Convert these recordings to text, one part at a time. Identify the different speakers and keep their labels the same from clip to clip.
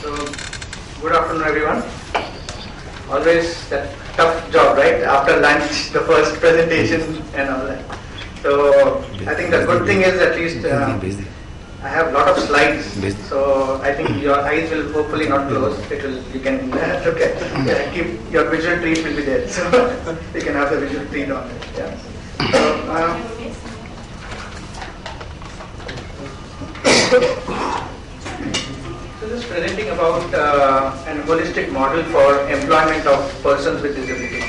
Speaker 1: So, good afternoon everyone. Always that tough job, right? After lunch, the first presentation and all that. So, I think the good thing is at least I have a lot of slides. So, I think your eyes will hopefully not close. You can look at, keep your visual treat will be there. So, you can have the visual treat on it. Yeah. So just presenting about an holistic model for employment of persons with disability.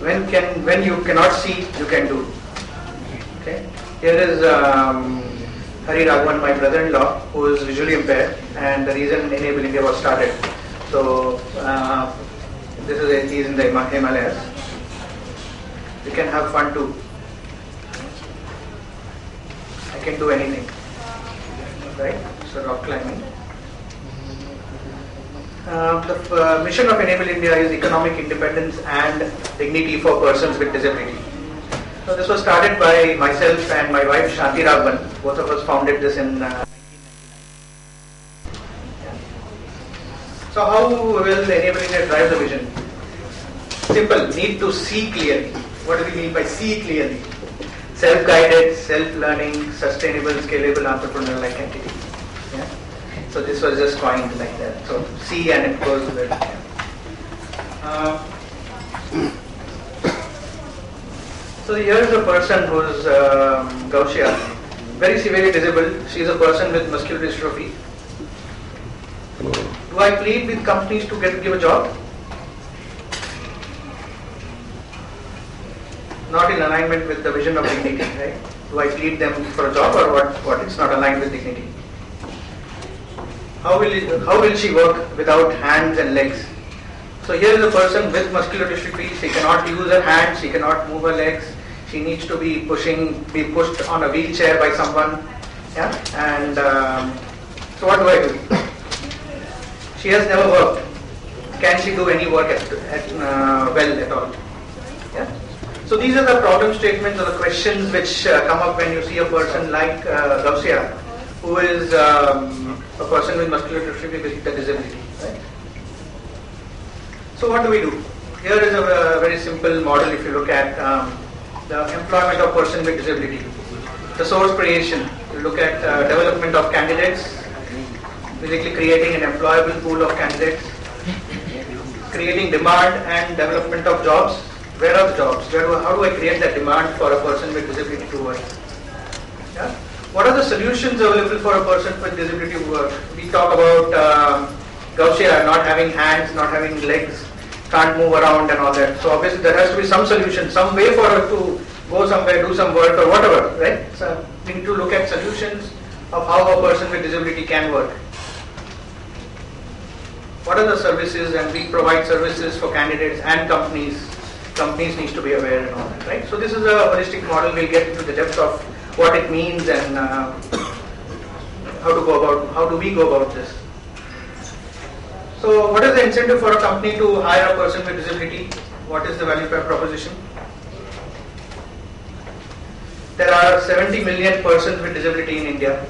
Speaker 1: When you cannot see, you can do. Okay. Here is Raghavan, my brother-in-law, who is visually impaired, and the reason Enable India was started. So he's in the Himalayas. You can have fun too. I can do anything, right? So rock climbing. The mission of Enable India is economic independence and dignity for persons with disability. So this was started by myself and my wife Shanti. Both of us founded this in 1999. So how will Enable India drive the vision? Simple, need to see clearly. What do we mean by see clearly? Self-guided, self-learning, sustainable, scalable, entrepreneurial-like entity. Yeah? So this was just coined like that. So see and it goes with it. So here is a person who is Gauchia, very severely disabled. She is a person with muscular dystrophy. Do I plead with companies to give a job? Not in alignment with the vision of dignity, right? Do I plead them for a job or what? It's not aligned with dignity. How will she work without hands and legs? So here is a person with muscular dystrophy. She cannot use her hands. She cannot move her legs. She needs to be pushed on a wheelchair by someone. Yeah. And so what do I do? She has never worked. Can she do any work well at all? Yeah. So these are the problem statements or the questions which come up when you see a person like Gauchia, who is a person with muscular dystrophy with a disability. Right? So what do we do? Here is a very simple model. If you look at the employment of person with disability, the source creation. You look at development of candidates, basically creating an employable pool of candidates, creating demand and development of jobs. Where are the jobs? How do I create that demand for a person with disability to work? Yeah? What are the solutions available for a person with disability to work? We talk about Gauchia not having hands, not having legs, can't move around and all that. So obviously there has to be some solution, some way for her to go somewhere, do some work or whatever, right? So we need to look at solutions of how a person with disability can work. What are the services? And we provide services for candidates and companies. Companies need to be aware and all that, right? So this is a holistic model. We'll get into the depth of what it means and how do we go about this. So what is the incentive for a company to hire a person with disability? What is the value proposition? There are 70 million persons with disability in India.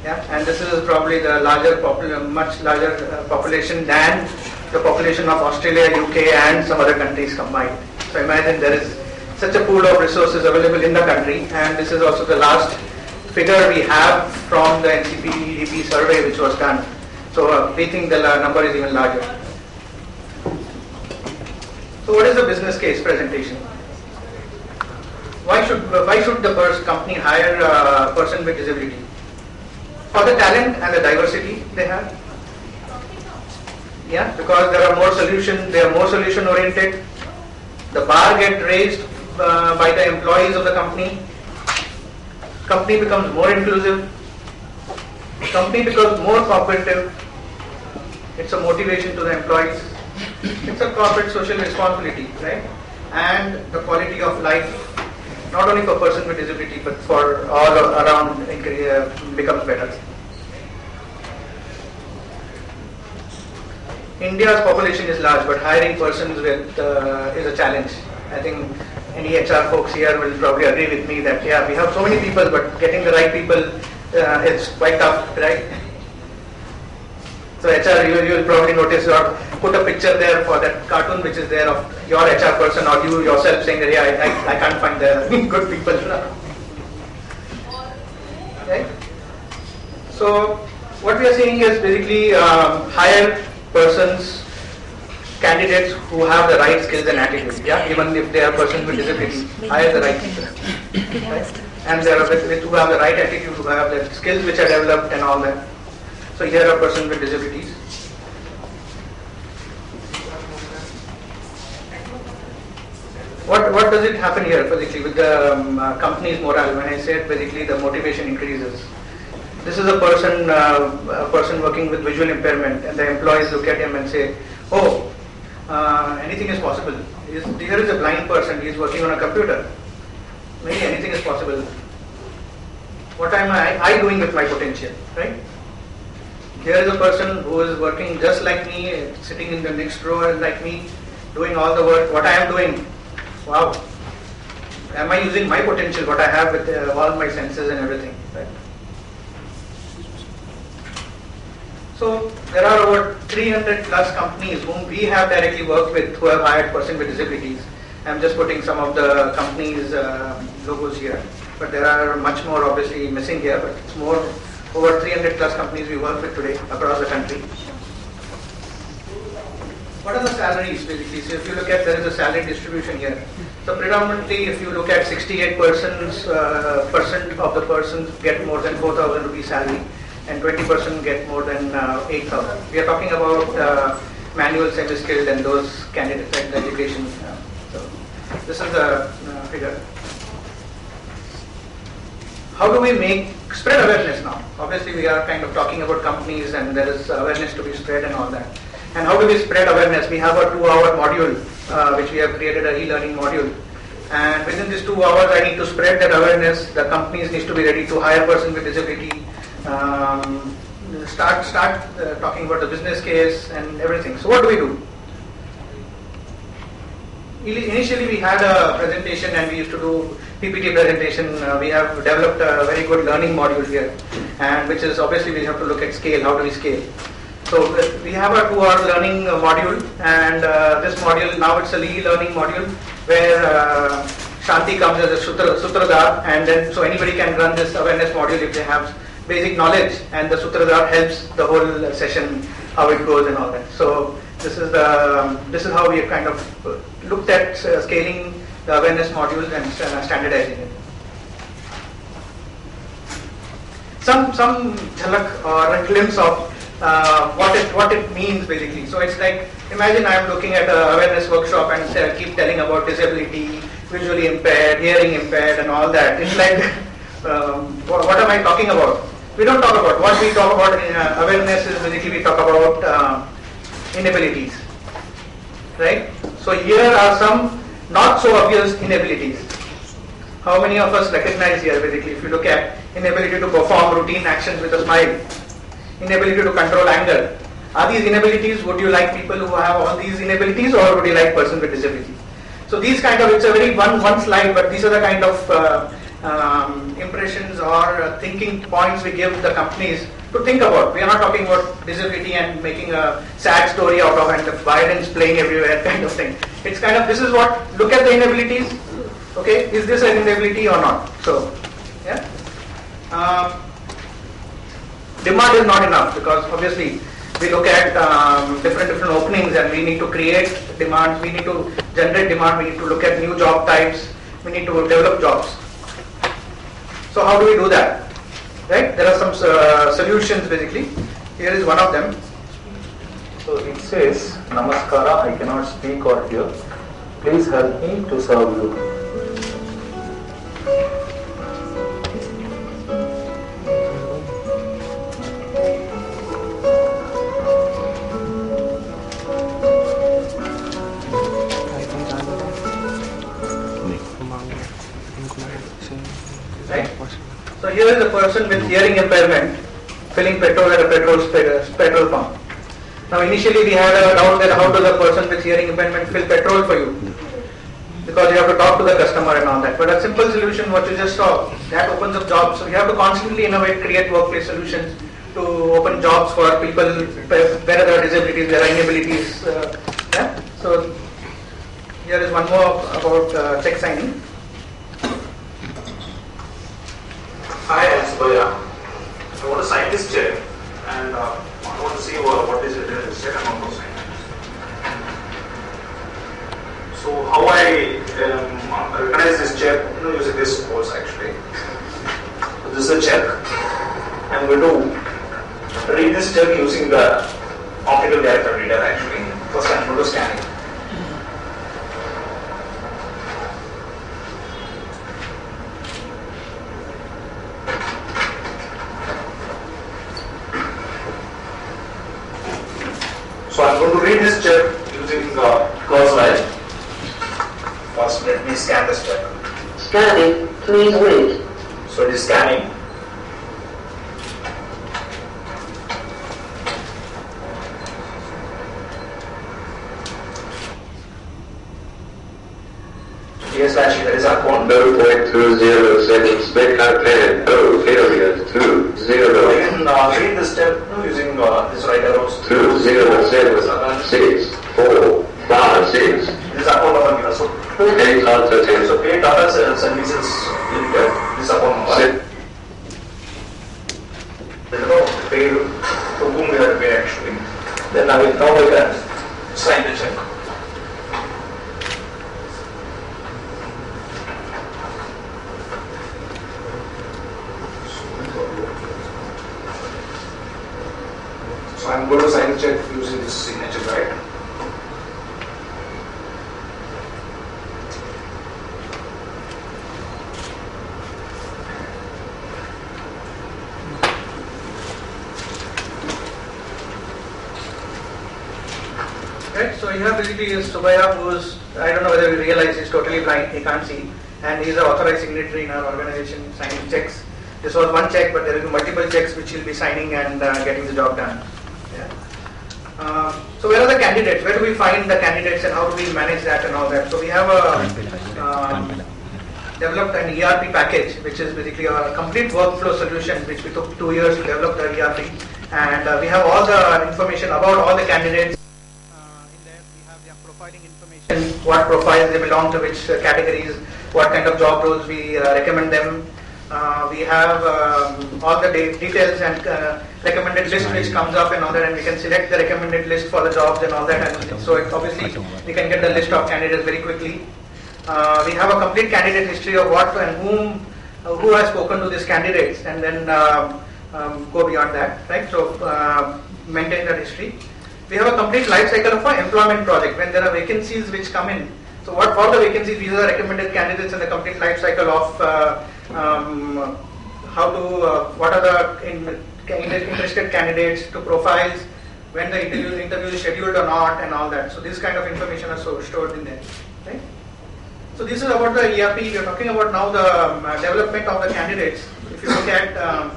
Speaker 1: Yeah, and this is probably the much larger population than the population of Australia, UK and some other countries combined. So imagine there is such a pool of resources available in the country, and this is also the last figure we have from the NCPDP survey which was done. So we think the number is even larger. So what is the business case presentation? Why should the company hire a person with disability? For the talent and the diversity they have. Yeah, because there are more solutions, they are more solution oriented. The bar gets raised by the employees of the company. Company becomes more inclusive. Company becomes more cooperative. It's a motivation to the employees. It's a corporate social responsibility, right? And the quality of life, not only for person with disability, but for all around, becomes better. India's population is large, but hiring persons with is a challenge. I think any HR folks here will probably agree with me that yeah, we have so many people, but getting the right people is quite tough, right? So HR, you will probably notice or put a picture there for that cartoon which is there of your HR person or you yourself saying that yeah, I can't find the good people. Right? So what we are seeing is basically hire persons, candidates who have the right skills and attitude. Yeah, even if they are persons with disability, hire the right people. Right? And they are who have the right attitude, who have the skills which are developed and all that. So here are persons with disabilities. What does it happen here basically with the company's morale? When I said basically the motivation increases. This is a person working with visual impairment, and the employees look at him and say, "Oh, anything is possible. Here is a blind person. He is working on a computer. Maybe anything is possible. What am I doing with my potential, right?" Here is a person who is working just like me, sitting in the next row like me, doing all the work. What I am doing, wow. Am I using my potential, what I have with all my senses and everything, right? So there are over 300 plus companies whom we have directly worked with who have hired persons with disabilities. I'm just putting some of the companies' logos here, but there are much more obviously missing here, but it's more over 300 plus companies we work with today across the country. What are the salaries basically? So if you look at, there is a salary distribution here. So predominantly if you look at 68% of the persons get more than 4,000 rupees salary and 20% get more than 8,000. We are talking about manual, semi-skilled and those candidates like the education. So this is the figure. How do we spread awareness now? Obviously we are kind of talking about companies and there is awareness to be spread and all that. And how do we spread awareness? We have a 2-hour module which we have created, a e-learning module. And within these 2 hours I need to spread that awareness. The companies need to be ready to hire persons with disability. Start talking about the business case and everything. So what do we do? Initially we had a presentation and we used to do PPT presentation. We have developed a very good learning module here, and which is obviously we have to look at scale. How do we scale? So we have a 2-hour learning module, and this module now it's a e-learning module where Shanti comes as a sutradhar, and then so anybody can run this awareness module if they have basic knowledge, and the sutradhar helps the whole session, how it goes and all that. So this is how we have kind of looked at scaling the awareness modules and standardizing it. Some jhalak or a glimpse of what it means basically. So it's like, imagine I am looking at an awareness workshop and keep telling about disability, visually impaired, hearing impaired and all that. It's like, what am I talking about? We don't talk about. What we talk about in awareness is basically we talk about inabilities, right? So here are some not so obvious inabilities. How many of us recognize here basically if you look at inability to perform routine actions with a smile, inability to control anger. Are these inabilities, would you like people who have all these inabilities or would you like person with disability? So these kind of, it's a very one slide, but these are the kind of impressions or thinking points we give the companies to think about. We are not talking about disability and making a sad story out of and the violence playing everywhere kind of thing. It's kind of, this is what, look at the inabilities, okay, is this an inability or not? So, yeah. Demand is not enough because obviously we look at different openings and we need to create demands, we need to generate demand, we need to look at new job types, we need to develop jobs. So how do we do that? Right? There are some solutions basically. Here is one of them.
Speaker 2: So it says, Namaskara, I cannot speak or hear. Please help me to serve you.
Speaker 1: Right? So here is a person with hearing impairment filling petrol at a petrol pump. Now initially we had a doubt that how does a person with hearing impairment fill petrol for you? because you have to talk to the customer and all that. But a simple solution, what you just saw, that opens up jobs. So you have to constantly innovate, create workplace solutions to open jobs for people where there are disabilities, there are inabilities. Yeah. So here is one more about check signing.
Speaker 2: Hi, I'm Subhaya. I want to sign this check and I want to see what is it in this check and want to sign it. So how I recognize this check using this course actually. So this is a check. I'm going to read this check using the optical character reader actually. First I'm going to scan it. So I'm going to read this check using cursor. First, let me scan this check.
Speaker 3: Scanning, please wait.
Speaker 2: So it is scanning. Yes, actually, there is a account.
Speaker 4: 0.207 spec content, period, 20.
Speaker 2: I can read this step using this right arrows.
Speaker 4: 207 6 4 5 6.
Speaker 2: This is account number here. So
Speaker 4: Pay content.
Speaker 2: So pay data services limited. This account number. Pay to whom we have to pay actually. Then now we can sign the check. So I'm going to sign the check using this signature, right?
Speaker 1: Right, so you have basically Subhaya, who's, I don't know whether you realize he's totally blind, he can't see, and he's an authorized signatory in our organization signing checks. This was one check, but there will be multiple checks which he'll be signing and getting the job done. Yeah. So where are the candidates? Where do we find the candidates and how do we manage that and all that? So we have developed an ERP package, which is basically a complete workflow solution, which we took 2 years to develop the ERP, and we have all the information about all the candidates. Profiling information, what profiles they belong to, which categories, what kind of job roles we recommend them. We have all the details and recommended list which comes up and all that, and we can select the recommended list for the jobs and all that. And so obviously we can get the list of candidates very quickly. We have a complete candidate history of what and who has spoken to these candidates, and then go beyond that, right? So maintain that history. We have a complete life cycle of our employment project. When there are vacancies which come in, so what for the vacancies, these are recommended candidates in the complete life cycle of what are the interested candidates to profiles, when the interview is scheduled or not, and all that. So this kind of information are stored in there, right? So this is about the ERP. We are talking about now the development of the candidates. If you look at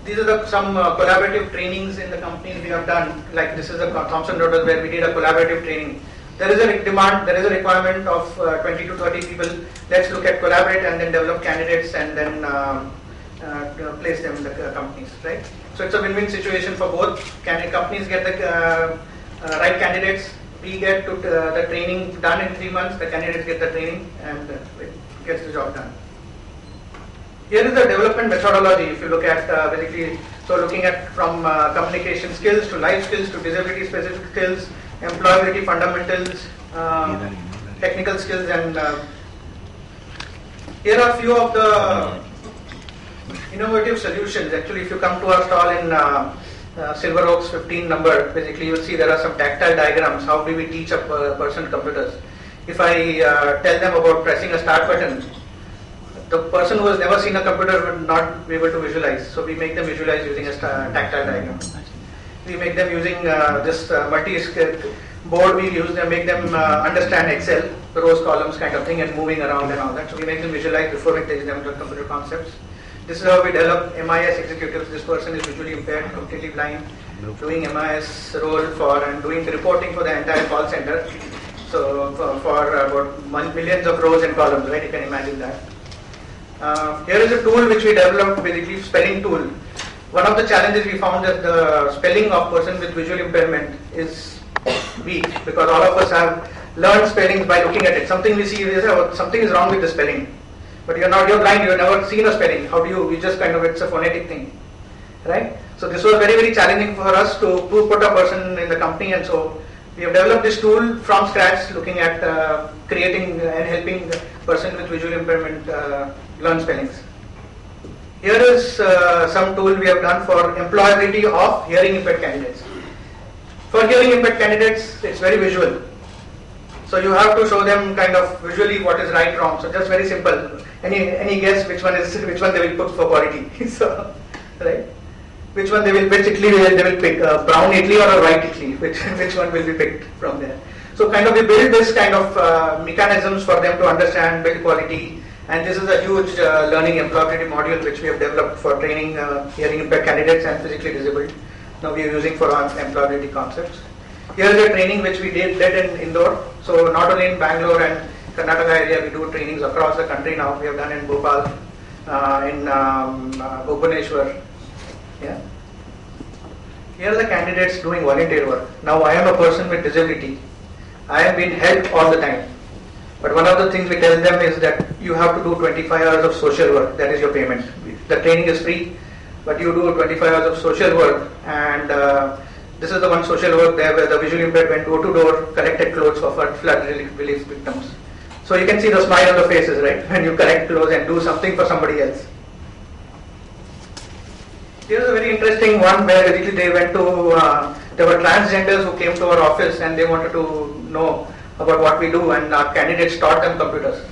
Speaker 1: these are some collaborative trainings in the companies we have done. Like this is the Thomson Reuters where we did a collaborative training. There is a demand, there is a requirement of 20 to 30 people. Let's look at collaborate and then develop candidates and then place them in the companies, right? So it's a win-win situation for both. Companies get the right candidates. We get to the training done in 3 months. The candidates get the training and gets the job done. Here is the development methodology. If you look at basically, so looking at from communication skills to life skills to disability specific skills, employability fundamentals, technical skills, and here are a few of the innovative solutions. Actually, if you come to our stall in Silver Oaks 15 number, basically you will see there are some tactile diagrams. How do we teach a person computers? If I tell them about pressing a start button, the person who has never seen a computer would not be able to visualize. So we make them visualize using a tactile diagram. We make them using this multi-skill board. We use them, make them understand Excel, rows, columns kind of thing, and moving around and all that. So we make them visualize before we teach them the computer concepts. This is how we develop MIS executives. This person is visually impaired, completely blind, doing MIS role for and doing the reporting for the entire call center. So for about millions of rows and columns, right? You can imagine that. Here is a tool which we developed, basically spelling tool. One of the challenges we found that the spelling of person with visual impairment is weak, because all of us have learned spellings by looking at it. Something we see, we say, oh, something is wrong with the spelling. But you're blind, you've never seen a spelling. How do you just kind of, it's a phonetic thing, right? So this was very, very challenging for us to put a person in the company, and so we have developed this tool from scratch, looking at creating and helping the person with visual impairment learn spellings. Here is some tool we have done for employability of hearing impaired candidates. For hearing impaired candidates, it's very visual. So you have to show them kind of visually what is right, wrong. So just very simple. Any guess which one they will put for quality? So, right? Which one which idli they will pick? Brown idli or a white idli? Which one will be picked from there? So kind of we build this kind of mechanisms for them to understand, build quality, and this is a huge learning employability module which we have developed for training hearing impaired candidates and physically disabled. Now we are using for our employability concepts. Here is a training which we did in Indore. So not only in Bangalore and Karnataka area, we do trainings across the country now. We have done in Bhopal, in Bhubaneswar. Yeah. Here are the candidates doing volunteer work. Now I am a person with disability. I have been helped all the time. But one of the things we tell them is that you have to do 25 hours of social work. That is your payment. The training is free, but you do 25 hours of social work, and this is the one social work there where the visually impaired went door to door, collected clothes for flood relief victims. So you can see the smile on the faces, right? When you collect clothes and do something for somebody else. Here's a very interesting one where basically they went to, there were transgenders who came to our office and they wanted to know about what we do, and our candidates taught them computers.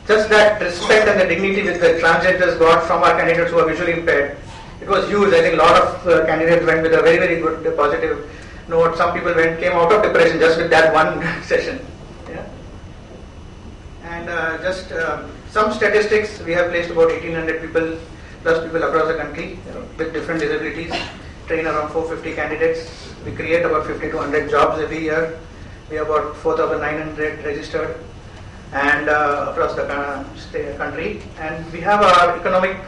Speaker 1: Just that respect and the dignity which the transgenders got from our candidates who are visually impaired, it was huge. I think a lot of candidates went with a very, very good positive note. Some people came out of depression just with that one session. Yeah. And just some statistics, we have placed about 1,800 people plus people across the country with different disabilities, train around 450 candidates. We create about 50 to 100 jobs every year. We have about 4,900 registered and across the country. And we have our economic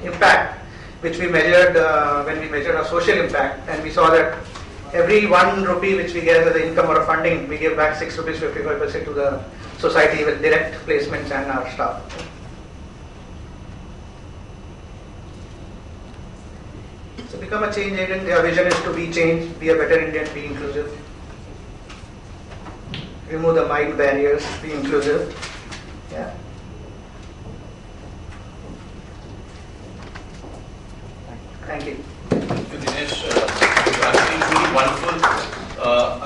Speaker 1: impact, which we measured when we measured our social impact, and we saw that every 1 rupee which we get as an income or a funding, we give back 6 rupees 55% to the society with direct placements and our staff. So become a change agent. Their vision is to be changed, be a better Indian, be inclusive. Remove the mind barriers, be inclusive. Yeah. Thank you.
Speaker 5: Thank you, Dinesh. Shanti, really wonderful.